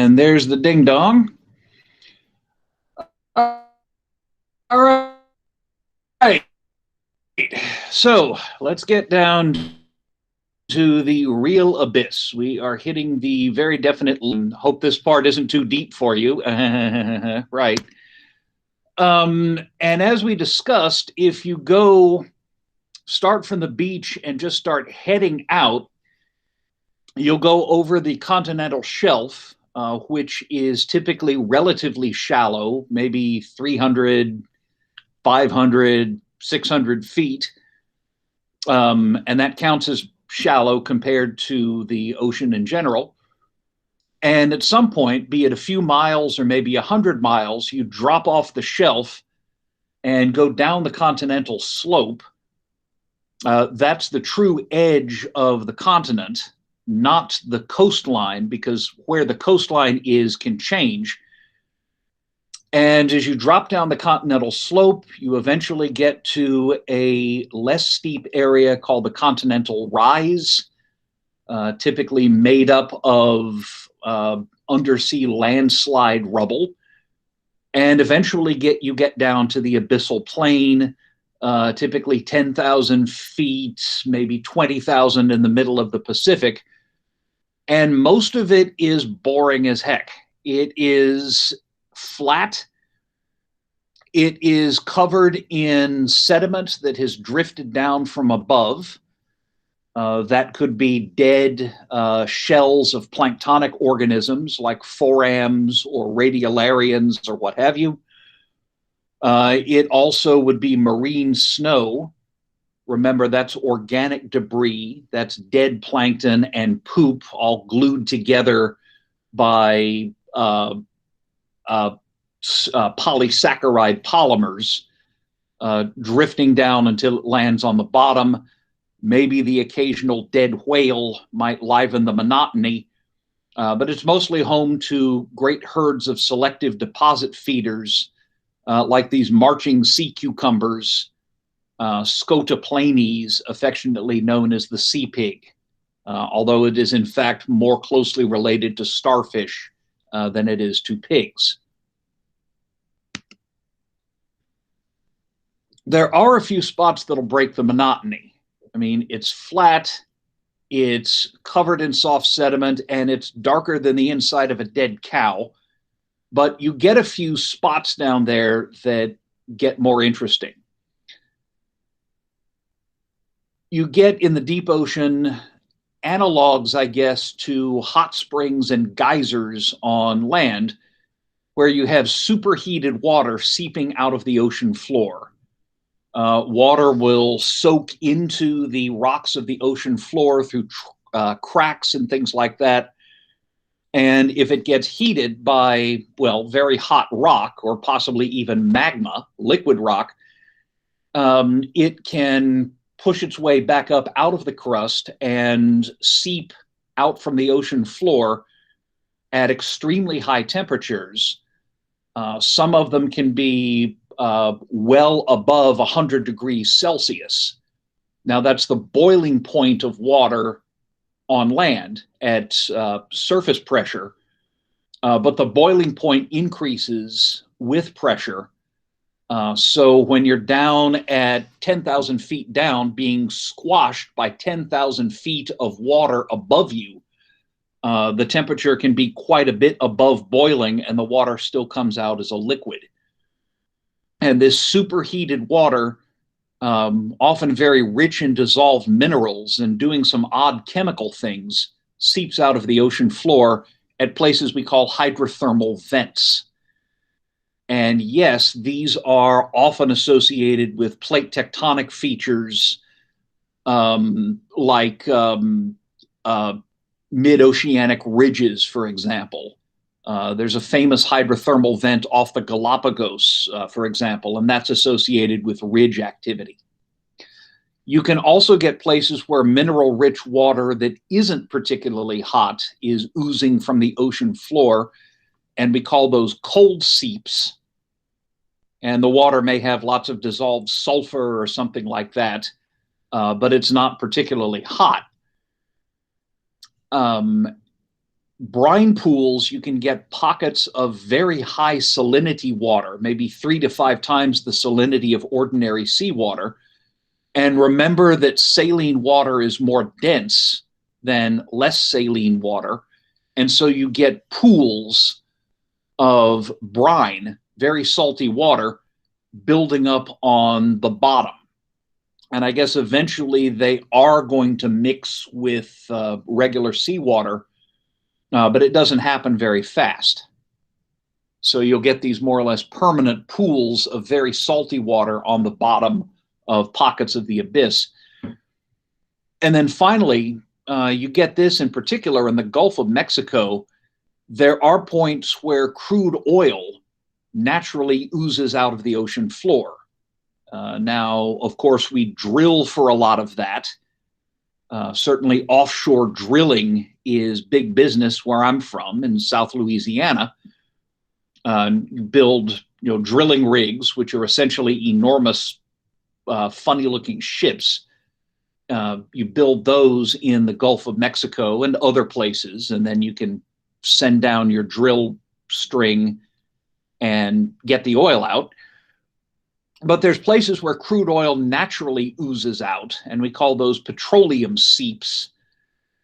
And there's the ding dong. All right. So let's get down to the real abyss. We are hitting the very definite. Hope this part isn't too deep for you. Right. And as we discussed, if you start from the beach and just start heading out, you'll go over the continental shelf, which is typically relatively shallow, maybe 300, 500, 600 feet. And that counts as shallow compared to the ocean in general. And at some point, be it a few miles or maybe 100 miles, you drop off the shelf and go down the continental slope. That's the true edge of the continent, not the coastline, because where the coastline is can change. And as you drop down the continental slope, you eventually get to a less steep area called the continental rise, typically made up of undersea landslide rubble. And eventually you get down to the abyssal plain, typically 10,000 feet, maybe 20,000 in the middle of the Pacific. And most of it is boring as heck. It is flat. It is covered in sediment that has drifted down from above. That could be dead shells of planktonic organisms like forams or radiolarians or what have you. It also would be marine snow. Remember, that's organic debris. That's dead plankton and poop all glued together by polysaccharide polymers, drifting down until it lands on the bottom. Maybe the occasional dead whale might liven the monotony, but it's mostly home to great herds of selective deposit feeders, like these marching sea cucumbers, Scotoplanes, affectionately known as the sea pig, although it is in fact more closely related to starfish than it is to pigs. There are a few spots that'll break the monotony. I mean, it's flat, it's covered in soft sediment, and it's darker than the inside of a dead cow. But you get a few spots down there that get more interesting. You get in the deep ocean analogs, I guess, to hot springs and geysers on land, where you have superheated water seeping out of the ocean floor. Water will soak into the rocks of the ocean floor through cracks and things like that. And if it gets heated by, well, very hot rock or possibly even magma, liquid rock, it can push its way back up out of the crust and seep out from the ocean floor at extremely high temperatures. Some of them can be well above 100 degrees Celsius. Now, that's the boiling point of water on land at surface pressure, but the boiling point increases with pressure. So when you're down at 10,000 feet down, being squashed by 10,000 feet of water above you, the temperature can be quite a bit above boiling, and the water still comes out as a liquid. And this superheated water, often very rich in dissolved minerals and doing some odd chemical things, seeps out of the ocean floor at places we call hydrothermal vents. And yes, these are often associated with plate tectonic features, like mid-oceanic ridges, for example. There's a famous hydrothermal vent off the Galapagos, for example, and that's associated with ridge activity. You can also get places where mineral-rich water that isn't particularly hot is oozing from the ocean floor, and we call those cold seeps. And the water may have lots of dissolved sulfur or something like that, but it's not particularly hot. brine pools, you can get pockets of very high salinity water, maybe 3 to 5 times the salinity of ordinary seawater. And remember that saline water is more dense than less saline water. And so you get pools of brine, very salty water, building up on the bottom. And I guess eventually they are going to mix with regular seawater, but it doesn't happen very fast. So you'll get these more or less permanent pools of very salty water on the bottom of pockets of the abyss. And then finally, you get this in particular in the Gulf of Mexico. There are points where crude oil naturally oozes out of the ocean floor. Now, of course, we drill for a lot of that. Certainly offshore drilling is big business where I'm from in South Louisiana. You build drilling rigs, which are essentially enormous, funny-looking ships. You build those in the Gulf of Mexico and other places, and then you can send down your drill string and get the oil out. But there's places where crude oil naturally oozes out, and we call those petroleum seeps.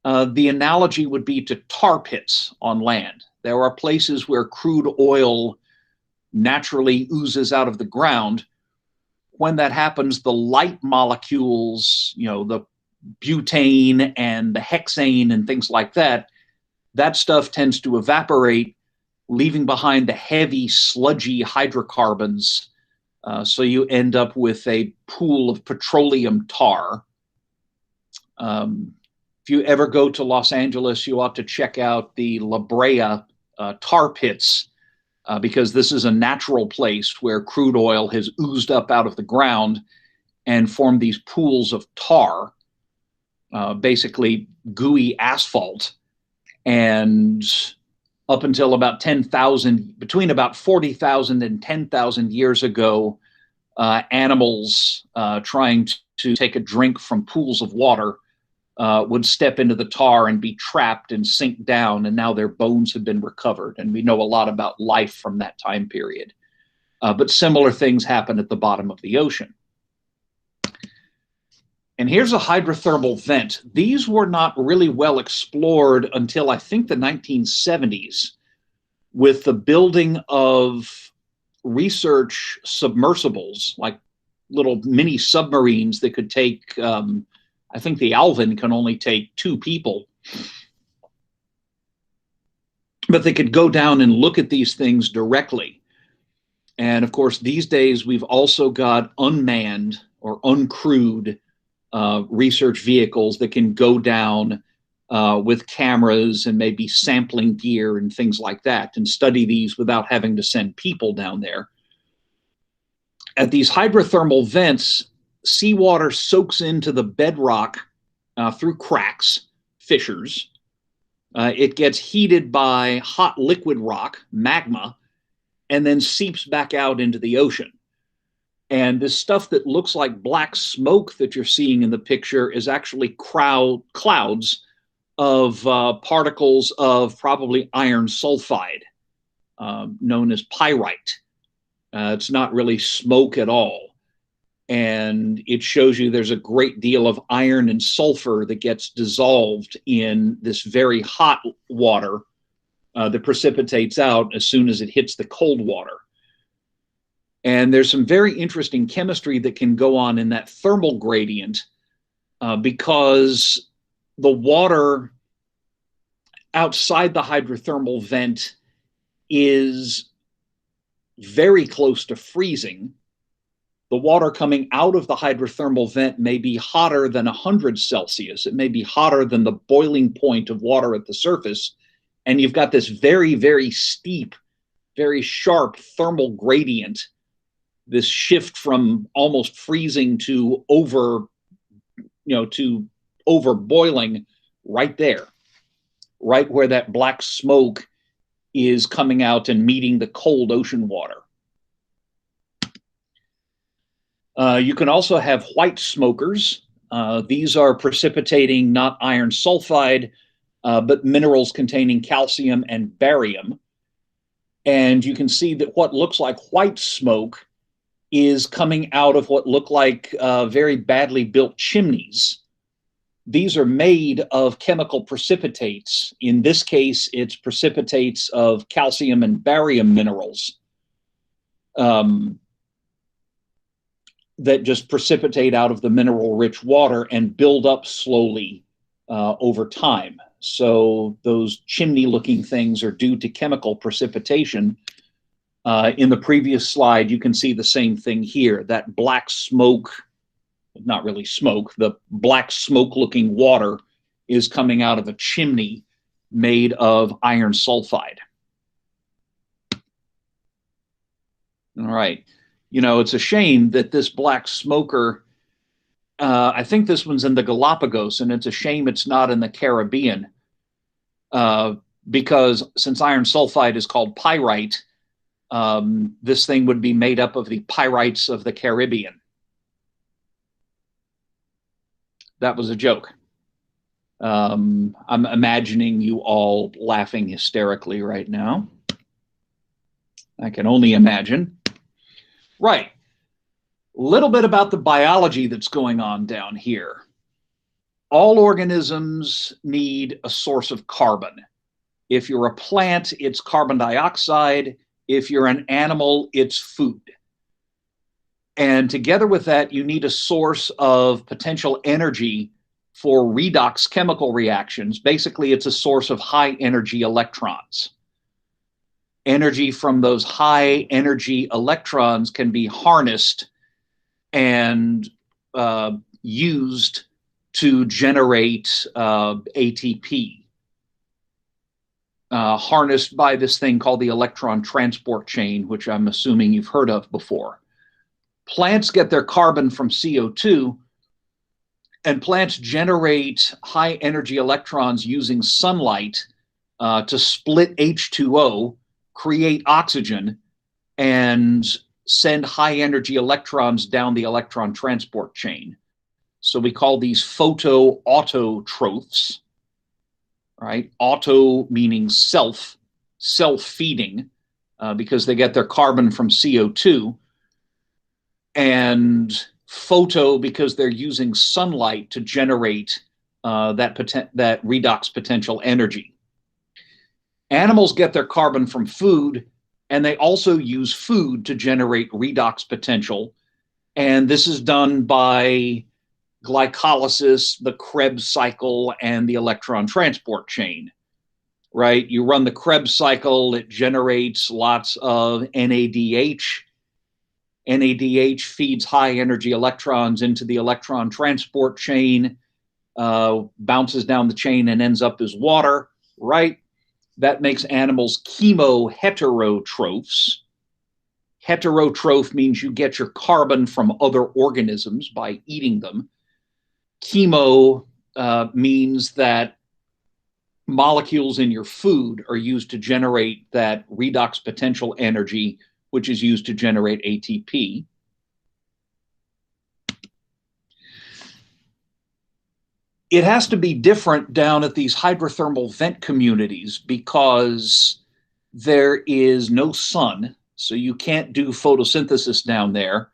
The analogy would be to tar pits on land. There are places where crude oil naturally oozes out of the ground. When that happens, the light molecules, the butane and the hexane and things like that, that stuff tends to evaporate, leaving behind the heavy, sludgy hydrocarbons. So you end up with a pool of petroleum tar. If you ever go to Los Angeles, you ought to check out the La Brea tar pits, because this is a natural place where crude oil has oozed up out of the ground and formed these pools of tar, basically gooey asphalt. And up until about 10,000, between about 40,000 and 10,000 years ago, animals trying to take a drink from pools of water would step into the tar and be trapped and sink down, and now their bones have been recovered. And we know a lot about life from that time period. But similar things happen at the bottom of the ocean. And here's a hydrothermal vent. These were not really well explored until I think the 1970s, with the building of research submersibles, like little mini submarines that could take, I think the Alvin can only take 2 people. But they could go down and look at these things directly. And of course, these days, we've also got unmanned or uncrewed research vehicles that can go down with cameras and maybe sampling gear and things like that, and study these without having to send people down there. At these hydrothermal vents, seawater soaks into the bedrock through cracks, fissures. It gets heated by hot liquid rock, magma, and then seeps back out into the ocean. And this stuff that looks like black smoke that you're seeing in the picture is actually clouds of particles of probably iron sulfide, known as pyrite. It's not really smoke at all. And it shows you there's a great deal of iron and sulfur that gets dissolved in this very hot water that precipitates out as soon as it hits the cold water. And there's some very interesting chemistry that can go on in that thermal gradient because the water outside the hydrothermal vent is very close to freezing. The water coming out of the hydrothermal vent may be hotter than 100 Celsius. It may be hotter than the boiling point of water at the surface. And you've got this very, very steep, very sharp thermal gradient, this shift from almost freezing to over boiling right there, right where that black smoke is coming out and meeting the cold ocean water. You can also have white smokers. These are precipitating not iron sulfide, but minerals containing calcium and barium. And you can see that what looks like white smoke is coming out of what look like very badly built chimneys. These are made of chemical precipitates. In this case, it's precipitates of calcium and barium minerals that just precipitate out of the mineral-rich water and build up slowly over time. So those chimney-looking things are due to chemical precipitation. In the previous slide, you can see the same thing here. That black smoke, not really smoke, the black smoke-looking water is coming out of a chimney made of iron sulfide. All right. You know, it's a shame that this black smoker, I think this one's in the Galapagos, and it's a shame it's not in the Caribbean, because since iron sulfide is called pyrite, this thing would be made up of the pyrites of the Caribbean. That was a joke. I'm imagining you all laughing hysterically right now. I can only imagine. Right. A little bit about the biology that's going on down here. All organisms need a source of carbon. If you're a plant, it's carbon dioxide. If you're an animal, it's food. And together with that, you need a source of potential energy for redox chemical reactions. Basically, it's a source of high energy electrons. Energy from those high energy electrons can be harnessed and used to generate ATP, harnessed by this thing called the electron transport chain, which I'm assuming you've heard of before. Plants get their carbon from CO2, and plants generate high energy electrons using sunlight to split H2O, create oxygen, and send high energy electrons down the electron transport chain. So we call these photoautotrophs, right? Auto meaning self, self-feeding, because they get their carbon from CO2, and photo because they're using sunlight to generate that redox potential energy. Animals get their carbon from food, and they also use food to generate redox potential. And this is done by glycolysis, the Krebs cycle, and the electron transport chain, right? You run the Krebs cycle, it generates lots of NADH. NADH feeds high energy electrons into the electron transport chain, bounces down the chain and ends up as water, right? That makes animals chemoheterotrophs. Heterotroph means you get your carbon from other organisms by eating them. Chemo means that molecules in your food are used to generate that redox potential energy, which is used to generate ATP. It has to be different down at these hydrothermal vent communities because there is no sun, so you can't do photosynthesis down there.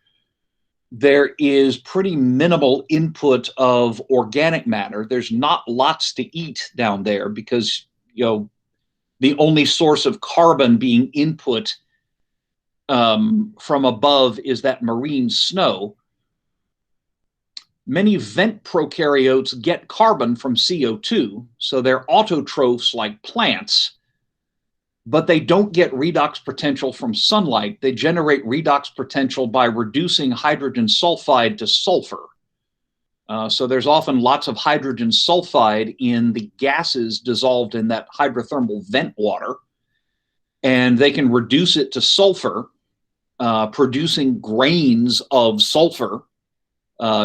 There is pretty minimal input of organic matter. There's not lots to eat down there because, you know, the only source of carbon being input from above is that marine snow. Many vent prokaryotes get carbon from CO2, so they're autotrophs like plants, but they don't get redox potential from sunlight. They generate redox potential by reducing hydrogen sulfide to sulfur. So there's often lots of hydrogen sulfide in the gases dissolved in that hydrothermal vent water, and they can reduce it to sulfur, producing grains of sulfur,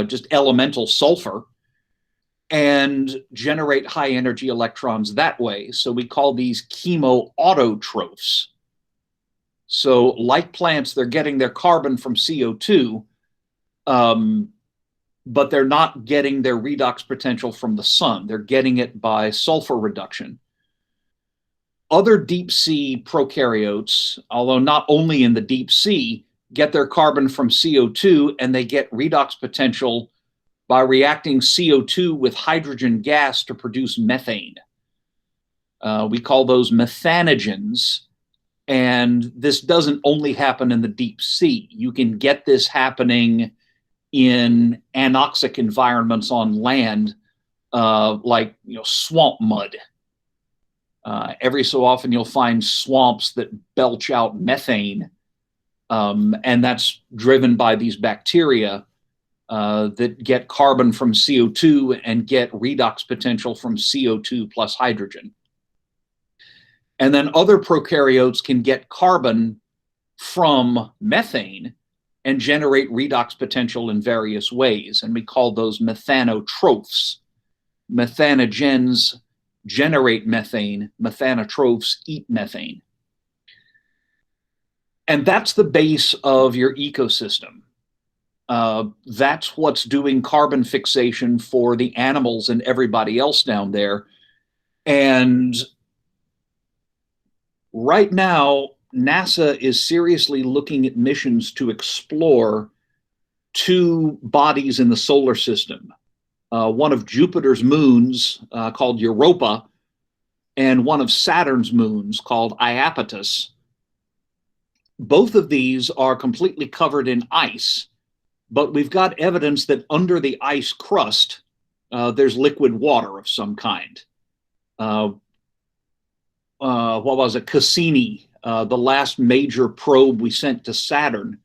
just elemental sulfur, and generate high energy electrons that way. So we call these chemoautotrophs. So like plants, they're getting their carbon from CO2, but they're not getting their redox potential from the sun. They're getting it by sulfur reduction. Other deep sea prokaryotes, although not only in the deep sea, get their carbon from CO2, and they get redox potential by reacting CO2 with hydrogen gas to produce methane. We call those methanogens. And this doesn't only happen in the deep sea. You can get this happening in anoxic environments on land, like swamp mud. Every so often you'll find swamps that belch out methane, and that's driven by these bacteria that get carbon from CO2 and get redox potential from CO2 plus hydrogen. And then other prokaryotes can get carbon from methane and generate redox potential in various ways. And we call those methanotrophs. Methanogens generate methane, methanotrophs eat methane. And that's the base of your ecosystem. That's what's doing carbon fixation for the animals and everybody else down there. And right now, NASA is seriously looking at missions to explore two bodies in the solar system. One of Jupiter's moons called Europa, and one of Saturn's moons called Iapetus. Both of these are completely covered in ice, but we've got evidence that under the ice crust, there's liquid water of some kind. What was it? Cassini, the last major probe we sent to Saturn,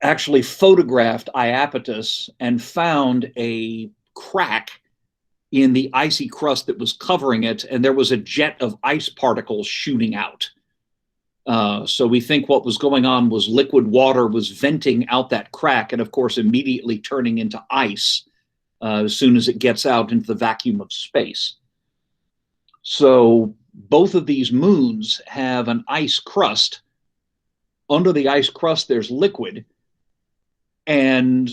actually photographed Iapetus and found a crack in the icy crust that was covering it, and there was a jet of ice particles shooting out. So we think what was going on was liquid water was venting out that crack, and of course immediately turning into ice as soon as it gets out into the vacuum of space. So both of these moons have an ice crust. Under the ice crust, there's liquid, and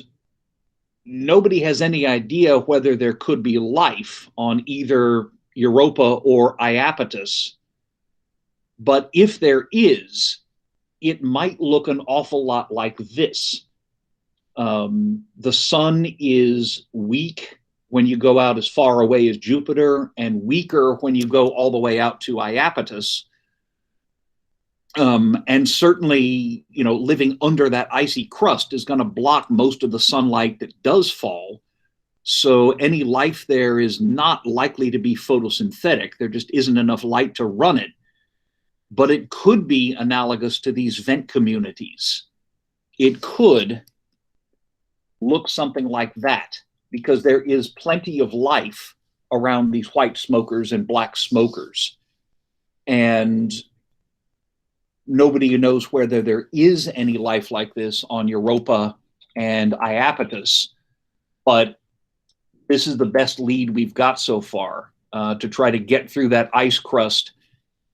nobody has any idea whether there could be life on either Europa or Iapetus. But if there is, it might look an awful lot like this. The sun is weak when you go out as far away as Jupiter, and weaker when you go all the way out to Iapetus. And certainly, living under that icy crust is going to block most of the sunlight that does fall. So any life there is not likely to be photosynthetic. There just isn't enough light to run it. But it could be analogous to these vent communities. It could look something like that, because there is plenty of life around these white smokers and black smokers. And nobody knows whether there is any life like this on Europa and Iapetus, but this is the best lead we've got so far to try to get through that ice crust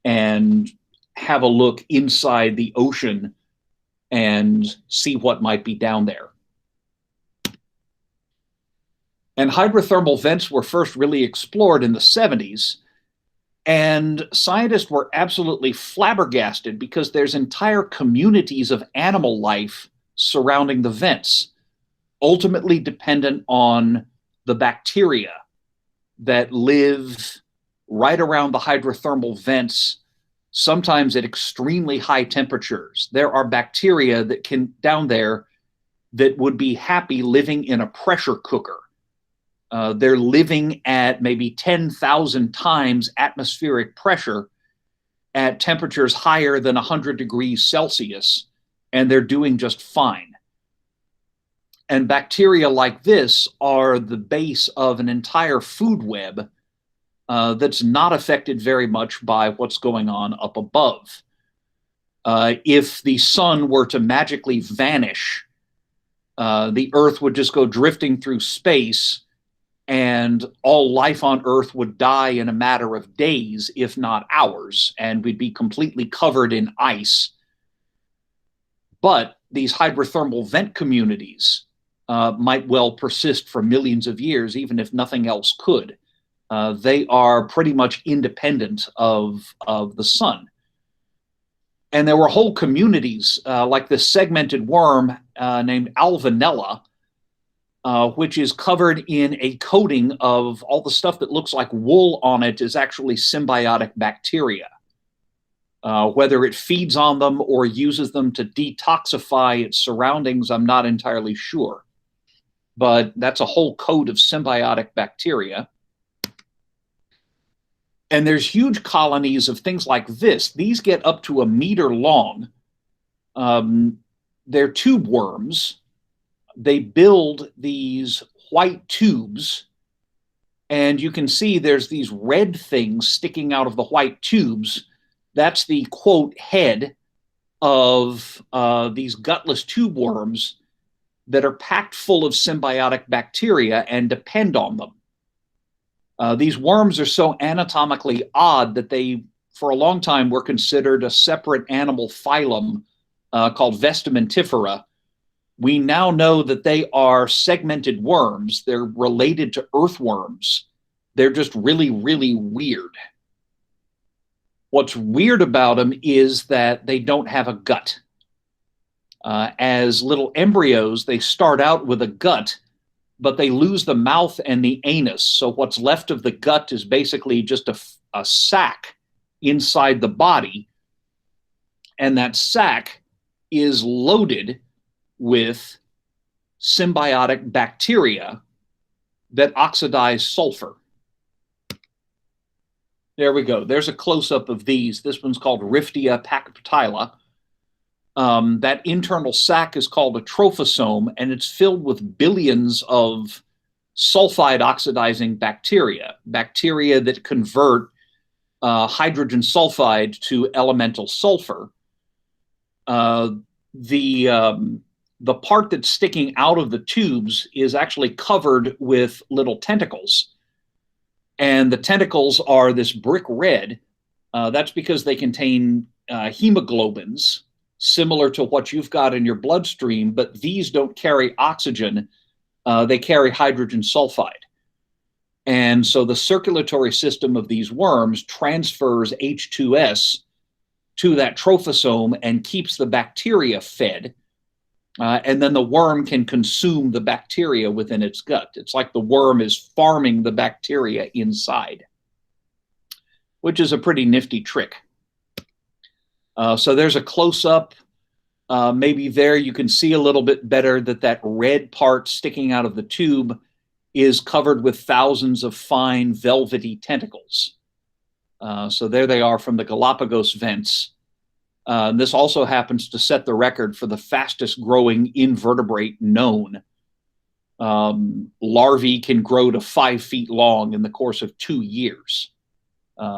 and have a look inside the ocean and see what might be down there. And hydrothermal vents were first really explored in the 70s. And scientists were absolutely flabbergasted because there's entire communities of animal life surrounding the vents, ultimately dependent on the bacteria that live right around the hydrothermal vents, sometimes at extremely high temperatures. There are bacteria that can down there that would be happy living in a pressure cooker. They're living at maybe 10,000 times atmospheric pressure at temperatures higher than 100 degrees Celsius, and they're doing just fine. And bacteria like this are the base of an entire food web that's not affected very much by what's going on up above. If the sun were to magically vanish, the Earth would just go drifting through space, and all life on Earth would die in a matter of days, if not hours, and we'd be completely covered in ice. But these hydrothermal vent communities might well persist for millions of years, even if nothing else could. They are pretty much independent of the sun. And there were whole communities, like this segmented worm named Alvanella, which is covered in a coating of all the stuff that looks like wool on it is actually symbiotic bacteria. Whether it feeds on them or uses them to detoxify its surroundings, I'm not entirely sure. But that's a whole coat of symbiotic bacteria. And there's huge colonies of things like this. These get up to 1 meter long. They're tube worms. They build these white tubes, and you can see there's these red things sticking out of the white tubes. That's the, quote, head of these gutless tube worms that are packed full of symbiotic bacteria and depend on them. These worms are so anatomically odd that they, for a long time, were considered a separate animal phylum called Vestimentifera. We now know that they are segmented worms. They're related to earthworms. They're just really, really weird. What's weird about them is that they don't have a gut. As little embryos, they start out with a gut, but they lose the mouth and the anus. So what's left of the gut is basically just a sac inside the body. And that sac is loaded with symbiotic bacteria that oxidize sulfur. There we go. There's a close-up of these. This one's called Riftia pachyptyla. That internal sac is called a trophosome, and it's filled with billions of sulfide oxidizing bacteria that convert hydrogen sulfide to elemental sulfur. The part that's sticking out of the tubes is actually covered with little tentacles. And the tentacles are this brick red. That's because they contain hemoglobins, similar to what you've got in your bloodstream, but these don't carry oxygen. They carry hydrogen sulfide. And so the circulatory system of these worms transfers H2S to that trophosome and keeps the bacteria fed. And then the worm can consume the bacteria within its gut. It's like the worm is farming the bacteria inside, which is a pretty nifty trick. So there's a close-up. Maybe there you can see a little bit better that red part sticking out of the tube is covered with thousands of fine velvety tentacles. So there they are from the Galapagos vents. This also happens to set the record for the fastest growing invertebrate known. Larvae can grow to 5 feet long in the course of 2 years.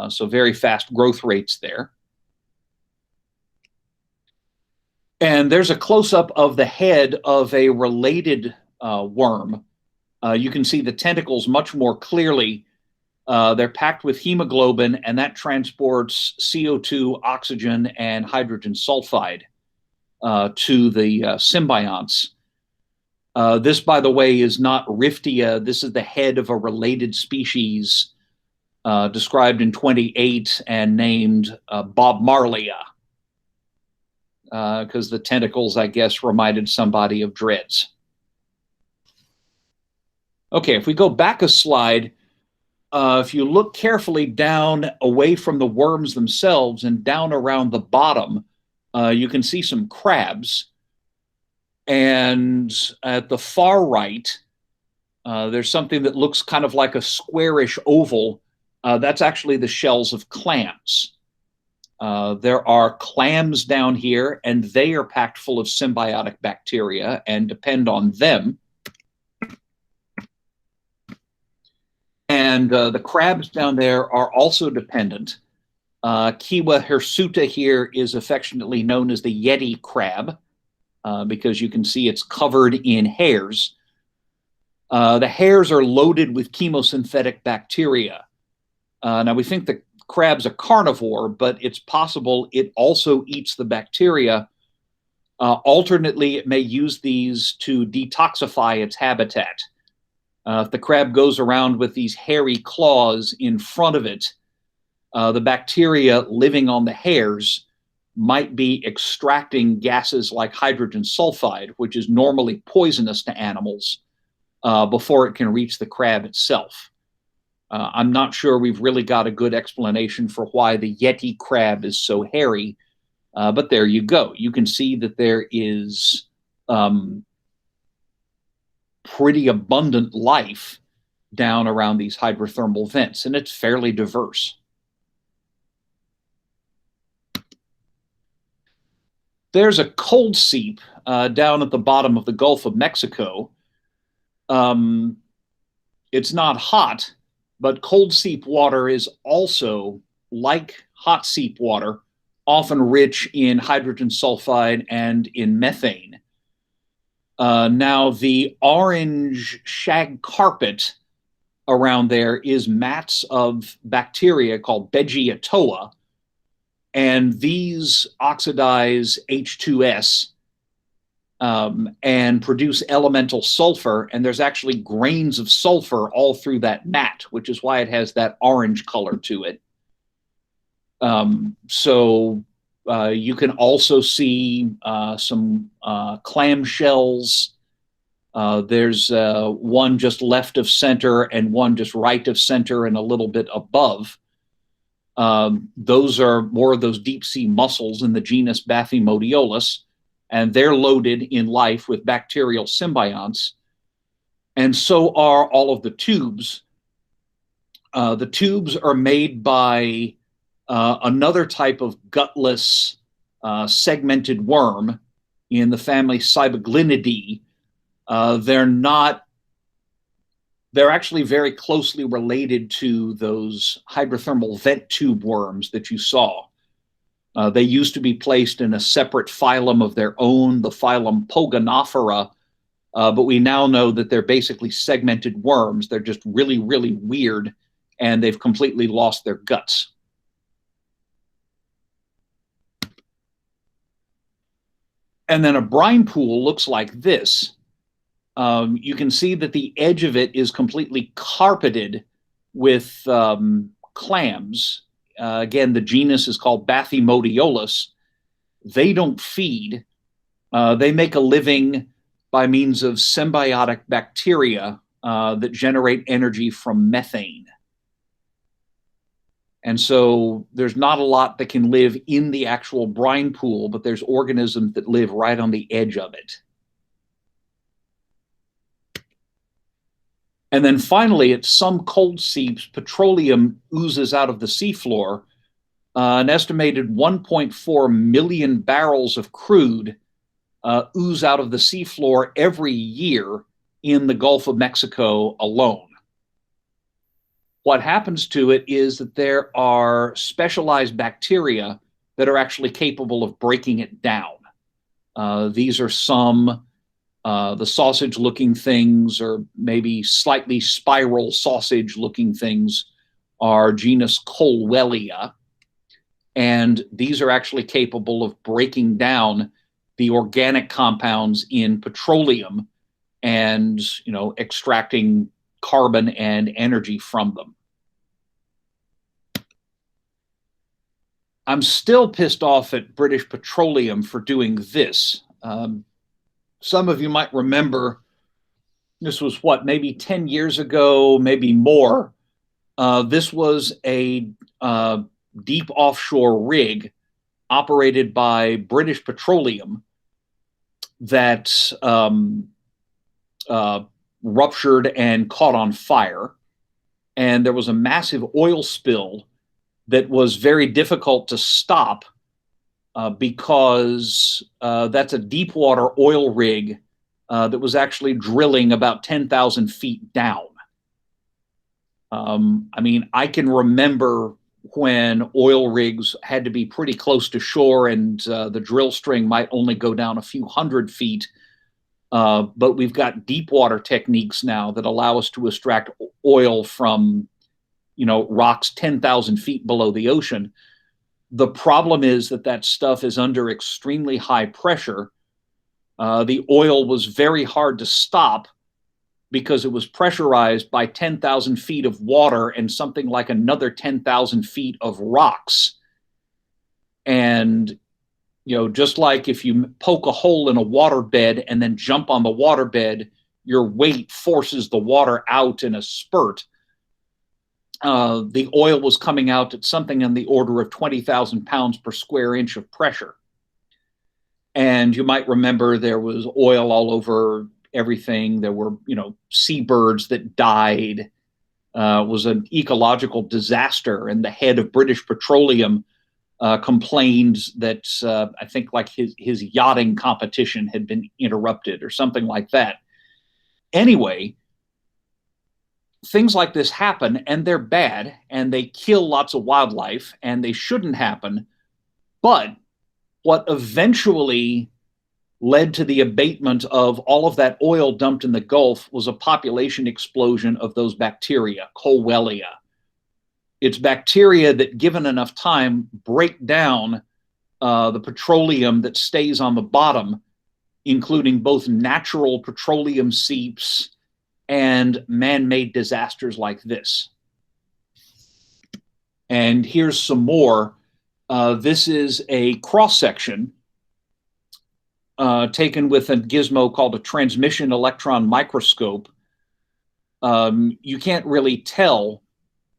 So very fast growth rates there. And there's a close-up of the head of a related worm. You can see the tentacles much more clearly. They're packed with hemoglobin, and that transports CO2, oxygen, and hydrogen sulfide to the symbionts. This, by the way, is not Riftia. This is the head of a related species described in 28 and named Bob Marleya, because the tentacles, I guess, reminded somebody of dreads. Okay, if we go back a slide, if you look carefully down away from the worms themselves and down around the bottom, you can see some crabs. And at the far right, there's something that looks kind of like a squarish oval. That's actually the shells of clams. There are clams down here, and they are packed full of symbiotic bacteria and depend on them. And the crabs down there are also dependent. Kiwa hirsuta here is affectionately known as the Yeti crab because you can see it's covered in hairs. The hairs are loaded with chemosynthetic bacteria. Now, we think the crab's a carnivore, but it's possible it also eats the bacteria Alternately, it may use these to detoxify its habitat. If the crab goes around with these hairy claws in front of it, the bacteria living on the hairs might be extracting gases like hydrogen sulfide, which is normally poisonous to animals, before it can reach the crab itself. I'm not sure we've really got a good explanation for why the Yeti crab is so hairy, but there you go. You can see that there is pretty abundant life down around these hydrothermal vents, and it's fairly diverse. There's a cold seep down at the bottom of the Gulf of Mexico. It's not hot, but cold seep water is also, like hot seep water, often rich in hydrogen sulfide and in methane. Now, the orange shag carpet around there is mats of bacteria called Beggiatoa, and these oxidize H2S and produce elemental sulfur, and there's actually grains of sulfur all through that mat, which is why it has that orange color to it. So you can also see some clam shells. There's one just left of center and one just right of center and a little bit above. Those are more of those deep sea mussels in the genus Bathymodiolus, and they're loaded in life with bacterial symbionts. And so are all of the tubes. The tubes are made by another type of gutless segmented worm in the family Cyboglinidae. They're actually very closely related to those hydrothermal vent tube worms that you saw. They used to be placed in a separate phylum of their own, the phylum Pogonophora, but we now know that they're basically segmented worms. They're just really, really weird, and they've completely lost their guts. And then a brine pool looks like this. You can see that the edge of it is completely carpeted with clams. Again, the genus is called Bathymodiolus. They don't feed. They make a living by means of symbiotic bacteria that generate energy from methane. And so there's not a lot that can live in the actual brine pool, but there's organisms that live right on the edge of it. And then finally, at some cold seeps, petroleum oozes out of the seafloor. An estimated 1.4 million barrels of crude ooze out of the seafloor every year in the Gulf of Mexico alone. What happens to it is that there are specialized bacteria that are actually capable of breaking it down. These are some the sausage-looking things, or maybe slightly spiral sausage-looking things, are genus Colwellia, and these are actually capable of breaking down the organic compounds in petroleum and, extracting carbon and energy from them. I'm still pissed off at British Petroleum for doing this. Some of you might remember, this was maybe 10 years ago, maybe more. This was a deep offshore rig operated by British Petroleum that ruptured and caught on fire. And there was a massive oil spill that was very difficult to stop because that's a deep water oil rig that was actually drilling about 10,000 feet down. I can remember when oil rigs had to be pretty close to shore and the drill string might only go down a few hundred feet. But we've got deep water techniques now that allow us to extract oil from, rocks 10,000 feet below the ocean. The problem is that stuff is under extremely high pressure, The oil was very hard to stop because it was pressurized by 10,000 feet of water and something like another 10,000 feet of rocks. And, just like if you poke a hole in a waterbed and then jump on the waterbed, your weight forces the water out in a spurt. The oil was coming out at something in the order of 20,000 pounds per square inch of pressure. And you might remember there was oil all over everything. There were, seabirds that died. It was an ecological disaster. And the head of British Petroleum complained that I think like his yachting competition had been interrupted or something like that. Anyway, things like this happen, and they're bad, and they kill lots of wildlife, and they shouldn't happen. But what eventually led to the abatement of all of that oil dumped in the Gulf was a population explosion of those bacteria, Colwellia. It's bacteria that, given enough time, break down the petroleum that stays on the bottom, including both natural petroleum seeps and man-made disasters like this. And here's some more. This is a cross-section taken with a gizmo called a transmission electron microscope. You can't really tell,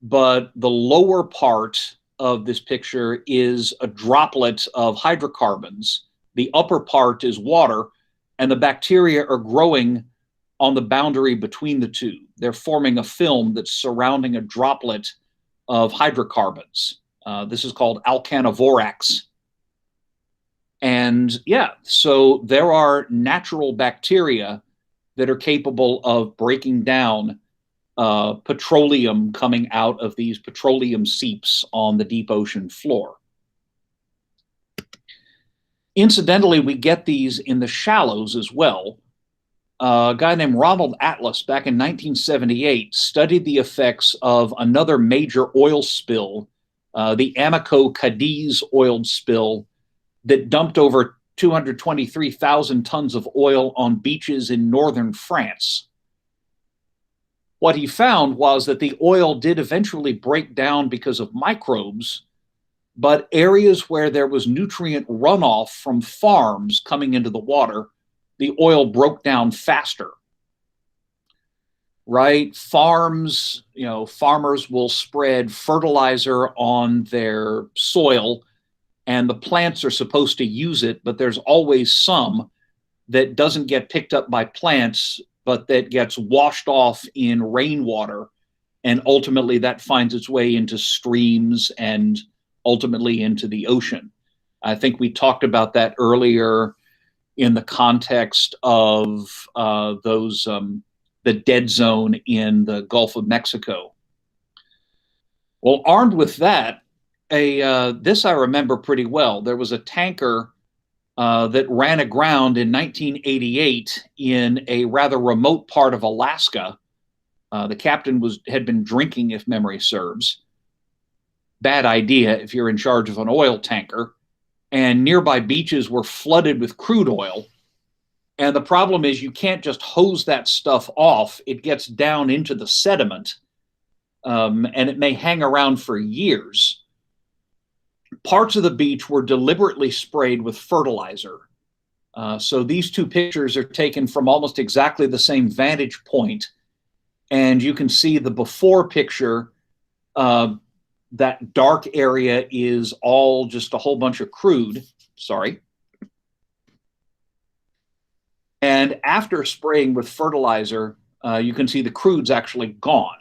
but the lower part of this picture is a droplet of hydrocarbons. The upper part is water, and the bacteria are growing on the boundary between the two. They're forming a film that's surrounding a droplet of hydrocarbons. This is called alkanovorax. And yeah, so there are natural bacteria that are capable of breaking down petroleum coming out of these petroleum seeps on the deep ocean floor. Incidentally, we get these in the shallows as well. A guy named Ronald Atlas back in 1978 studied the effects of another major oil spill, the Amoco Cadiz oil spill that dumped over 223,000 tons of oil on beaches in northern France. What he found was that the oil did eventually break down because of microbes, but areas where there was nutrient runoff from farms coming into the water, the oil broke down faster. Right? Farmers will spread fertilizer on their soil, and the plants are supposed to use it, but there's always some that doesn't get picked up by plants, but that gets washed off in rainwater, and ultimately that finds its way into streams and ultimately into the ocean. I think we talked about that earlier in the context of the dead zone in the Gulf of Mexico. Well, armed with that, this I remember pretty well. There was a tanker that ran aground in 1988 in a rather remote part of Alaska. The captain had been drinking, if memory serves. Bad idea if you're in charge of an oil tanker. And nearby beaches were flooded with crude oil. And the problem is you can't just hose that stuff off. It gets down into the sediment, and it may hang around for years. Parts of the beach were deliberately sprayed with fertilizer. So these two pictures are taken from almost exactly the same vantage point. And you can see the before picture, that dark area is all just a whole bunch of crude. Sorry. And after spraying with fertilizer, you can see the crude's actually gone.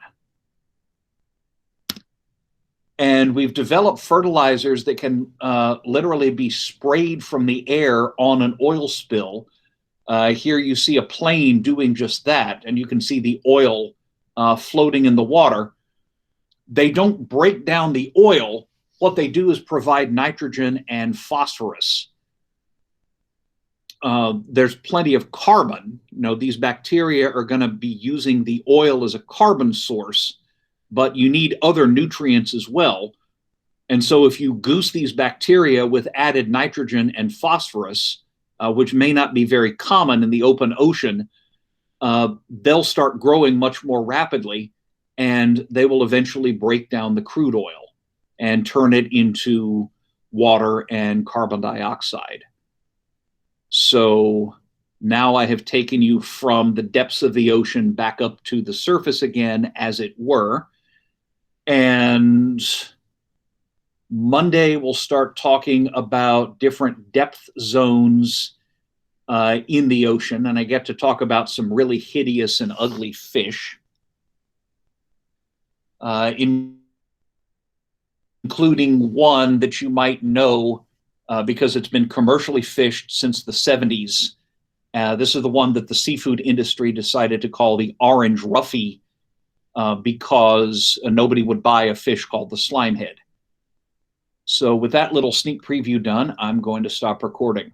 And we've developed fertilizers that can literally be sprayed from the air on an oil spill. Here you see a plane doing just that, and you can see the oil floating in the water. They don't break down the oil. What they do is provide nitrogen and phosphorus. There's plenty of carbon. These bacteria are going to be using the oil as a carbon source, but you need other nutrients as well. And so if you goose these bacteria with added nitrogen and phosphorus, which may not be very common in the open ocean, they'll start growing much more rapidly, and they will eventually break down the crude oil and turn it into water and carbon dioxide. So now I have taken you from the depths of the ocean back up to the surface again, as it were. And Monday, we'll start talking about different depth zones in the ocean. And I get to talk about some really hideous and ugly fish, including one that you might know because it's been commercially fished since the 70s. This is the one that the seafood industry decided to call the orange roughy because nobody would buy a fish called the slimehead. So with that little sneak preview done, I'm going to stop recording.